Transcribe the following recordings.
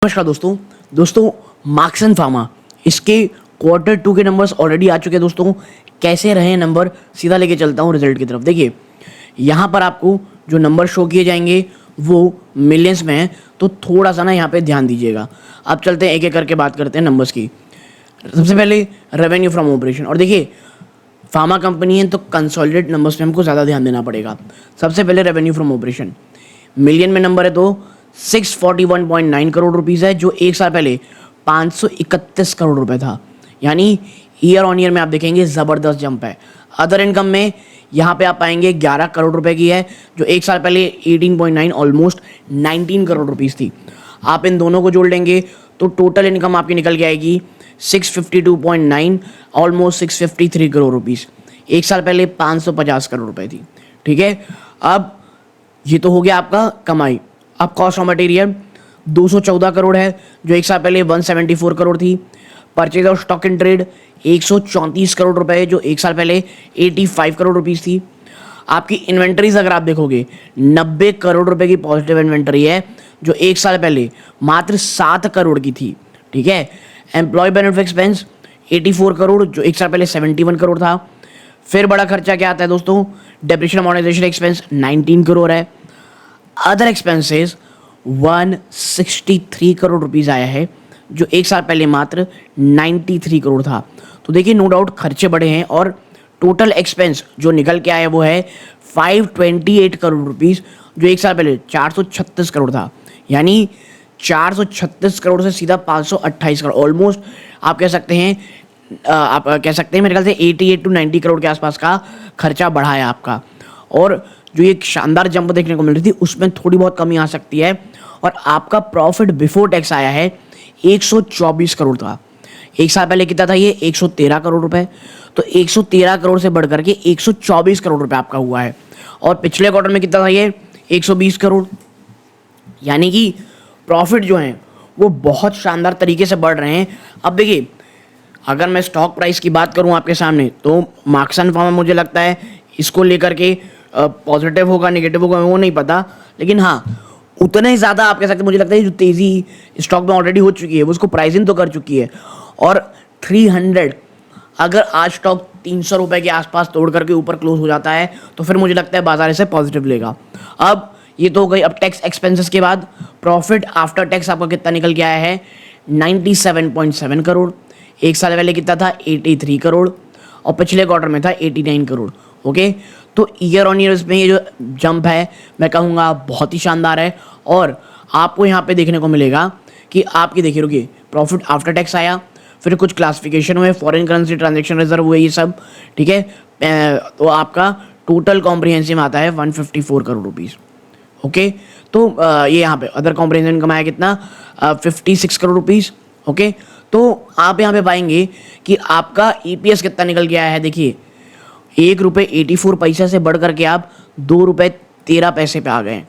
नमस्कार दोस्तों marks and pharma इसके Q2 के नंबर्स ऑलरेडी आ चुके हैं। दोस्तों कैसे रहे नंबर, सीधा लेके चलता हूँ रिजल्ट की तरफ। देखिए यहाँ पर आपको जो नंबर शो किए जाएंगे वो मिलियंस में हैं, तो थोड़ा सा ना यहाँ पे ध्यान दीजिएगा। अब चलते हैं एक एक करके बात करते हैं नंबर्स की। सबसे पहले रेवेन्यू फ्रॉम ऑपरेशन, और देखिए फार्मा कंपनी है तो कंसोलिडेट नंबर्स पे हमको ज़्यादा ध्यान देना पड़ेगा। सबसे पहले रेवेन्यू फ्रॉम ऑपरेशन मिलियन में नंबर है तो 641.9 करोड़ रुपीज़ है, जो एक साल पहले 531 करोड़ रुपए था। यानी ईयर ऑन ईयर में आप देखेंगे ज़बरदस्त जंप है। अदर इनकम में यहाँ पे आप पाएंगे 11 करोड़ रुपए की है, जो एक साल पहले 18.9 ऑलमोस्ट 19 करोड़ रुपीज़ थी। आप इन दोनों को जोड़ लेंगे तो टोटल इनकम आपकी निकल के आएगी 652.9 ऑलमोस्ट 653 करोड़ रुपीज़। एक साल पहले 550 करोड़ रुपए थी। ठीक है, अब ये तो हो गया आपका कमाई। अब कॉस्ट ऑफ मटेरियल 214 करोड़ है, जो एक साल पहले 174 करोड़ थी। Purchase of stock in trade 134 crore रुपए है, जो एक साल पहले 85 करोड़ रुपीस थी। आपकी इन्वेंटरीज अगर आप देखोगे 90 करोड़ रुपए की पॉजिटिव इन्वेंटरी है, जो एक साल पहले मात्र 7 करोड़ की थी। ठीक है, एम्प्लॉय बेनिफिट एक्सपेंस 84 करोड़, जो एक साल पहले 71 करोड़ था। फिर बड़ा खर्चा क्या आता है दोस्तों, डेप्रिसिएशन अमोर्टाइजेशन एक्सपेंस 19 करोड़ है। अदर एक्सपेंसेस 163 करोड़ रुपीज़ आया है, जो एक साल पहले मात्र 93 करोड़ था। तो देखिए नो डाउट खर्चे बढ़े हैं, और टोटल एक्सपेंस जो निकल के आया वो है 528 करोड़ रुपीज़, जो एक साल पहले 436 करोड़ था। यानी 436 करोड़ से सीधा 528 करोड़, ऑलमोस्ट आप कह सकते हैं मेरे ख्याल से 88 to 90 करोड़ के आसपास का खर्चा बढ़ा है आपका। और जो एक शानदार जंप देखने को मिल रही थी उसमें थोड़ी बहुत कमी आ सकती है। और आपका प्रॉफिट बिफोर टैक्स आया है 124 करोड़ था। एक साल पहले कितना था ये 113 करोड़ रुपए, तो 113 करोड़ से बढ़कर के 124 करोड़ रुपए आपका हुआ है। और पिछले क्वार्टर में कितना था ये 120 करोड़। यानी कि प्रॉफिट जो है वो बहुत शानदार तरीके से बढ़ रहे हैं। अब देखिए अगर मैं स्टॉक प्राइस की बात करूं आपके सामने, तो मार्क्स एंड फार्मा मुझे लगता है इसको लेकर के पॉजिटिव होगा नेगेटिव होगा वो नहीं पता, लेकिन हाँ उतना ही ज़्यादा आप कह सकते हैं मुझे लगता है जो तेज़ी स्टॉक में ऑलरेडी हो चुकी है वो उसको प्राइसिंग तो कर चुकी है। और 300 अगर आज स्टॉक 300 रुपये के आसपास तोड़ करके ऊपर क्लोज हो जाता है तो फिर मुझे लगता है बाजार इसे पॉजिटिव लेगा। अब ये तो हो गई। अब टैक्स एक्सपेंसेस के बाद प्रॉफिट आफ्टर टैक्स आपका कितना निकल के आया है 97.7 करोड़। एक साल पहले कितना था 83 करोड़, और पिछले क्वार्टर में था 89 करोड़। ओके, तो ईयर ऑन ईयर इसमें ये जो जंप है मैं कहूँगा बहुत ही शानदार है। और आपको यहाँ पे देखने को मिलेगा कि आपकी देखिए रुकिए प्रॉफिट आफ्टर टैक्स आया, फिर कुछ क्लासिफिकेशन हुए, फॉरेन करेंसी ट्रांजेक्शन रिजर्व हुए, ये सब ठीक है। तो आपका टोटल कॉम्प्रिहेंसिव आता है 154 करोड़ रुपीज़। ओके, तो ये यहाँ पे अदर कॉम्प्रिहेंसिव इनकम आया कितना 56 करोड़ रुपीज़। ओके, तो आप यहाँ पे पाएंगे कि आपका EPS कितना निकल के आया है। देखिए 1 रुपये 84 पैसे से बढ़ करके आप 2 रुपये 13 पैसे पे आ गए।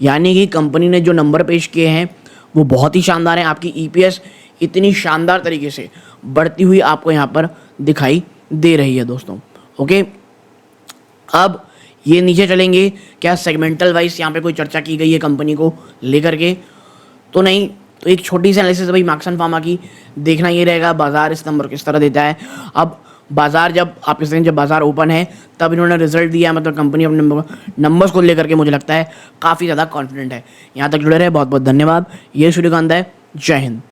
यानी कि कंपनी ने जो नंबर पेश किए हैं वो बहुत ही शानदार हैं। आपकी EPS इतनी शानदार तरीके से बढ़ती हुई आपको यहाँ पर दिखाई दे रही है दोस्तों। ओके, अब ये नीचे चलेंगे, क्या सेगमेंटल वाइज यहाँ पे कोई चर्चा की गई है कंपनी को लेकर के तो नहीं, तो एक छोटी सी एनालिसिस भाई मार्क्स एंड फार्मा की देखना ये रहेगा बाजार इस नंबर किस तरह देता है। अब बाजार जब आप कह जब बाजार ओपन है तब इन्होंने रिजल्ट दिया, मतलब कंपनी अपने नंबर्स को लेकर के मुझे लगता है काफ़ी ज़्यादा कॉन्फिडेंट है। यहाँ तक जुड़े रहे, बहुत बहुत धन्यवाद। ये सूर्यकांत है, जय हिंद।